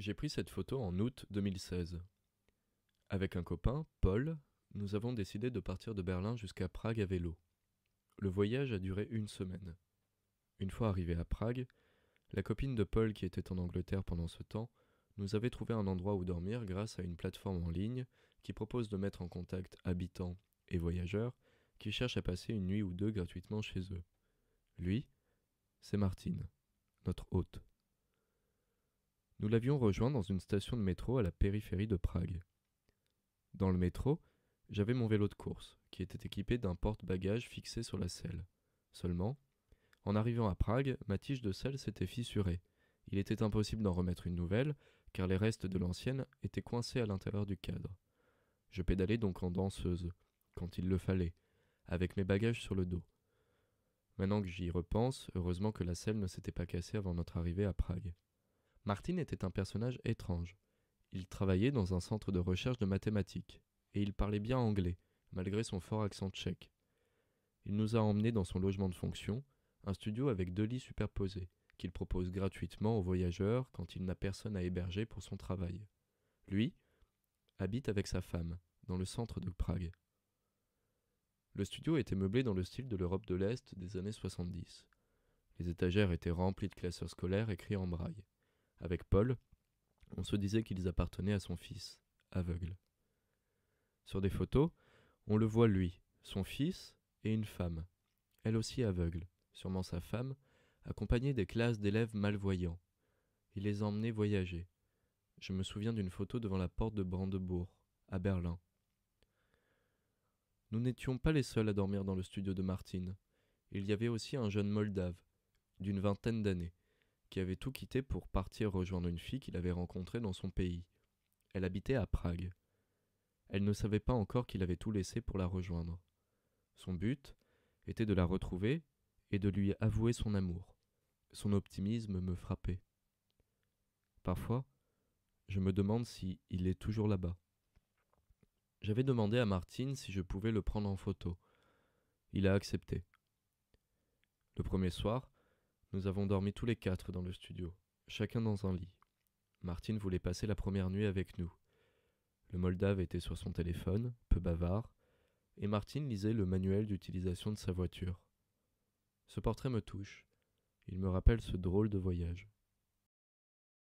J'ai pris cette photo en août 2016. Avec un copain, Paul, nous avons décidé de partir de Berlin jusqu'à Prague à vélo. Le voyage a duré une semaine. Une fois arrivé à Prague, la copine de Paul qui était en Angleterre pendant ce temps nous avait trouvé un endroit où dormir grâce à une plateforme en ligne qui propose de mettre en contact habitants et voyageurs qui cherchent à passer une nuit ou deux gratuitement chez eux. Lui, c'est Martine, notre hôte. Nous l'avions rejoint dans une station de métro à la périphérie de Prague. Dans le métro, j'avais mon vélo de course, qui était équipé d'un porte-bagages fixé sur la selle. Seulement, en arrivant à Prague, ma tige de selle s'était fissurée. Il était impossible d'en remettre une nouvelle, car les restes de l'ancienne étaient coincés à l'intérieur du cadre. Je pédalais donc en danseuse, quand il le fallait, avec mes bagages sur le dos. Maintenant que j'y repense, heureusement que la selle ne s'était pas cassée avant notre arrivée à Prague. Martin était un personnage étrange. Il travaillait dans un centre de recherche de mathématiques, et il parlait bien anglais, malgré son fort accent tchèque. Il nous a emmenés dans son logement de fonction, un studio avec 2 lits superposés, qu'il propose gratuitement aux voyageurs quand il n'a personne à héberger pour son travail. Lui habite avec sa femme, dans le centre de Prague. Le studio était meublé dans le style de l'Europe de l'Est des années 70. Les étagères étaient remplies de classeurs scolaires écrits en braille. Avec Paul, on se disait qu'ils appartenaient à son fils, aveugle. Sur des photos, on le voit lui, son fils et une femme, elle aussi aveugle, sûrement sa femme, accompagnée des classes d'élèves malvoyants. Il les emmenait voyager. Je me souviens d'une photo devant la porte de Brandebourg, à Berlin. Nous n'étions pas les seuls à dormir dans le studio de Martine. Il y avait aussi un jeune Moldave, d'une vingtaine d'années, qui avait tout quitté pour partir rejoindre une fille qu'il avait rencontrée dans son pays. Elle habitait à Prague. Elle ne savait pas encore qu'il avait tout laissé pour la rejoindre. Son but était de la retrouver et de lui avouer son amour. Son optimisme me frappait. Parfois, je me demande si il est toujours là-bas. J'avais demandé à Martine si je pouvais le prendre en photo. Il a accepté. Le premier soir, nous avons dormi tous les 4 dans le studio, chacun dans un lit. Martine voulait passer la première nuit avec nous. Le Moldave était sur son téléphone, peu bavard, et Martine lisait le manuel d'utilisation de sa voiture. Ce portrait me touche. Il me rappelle ce drôle de voyage.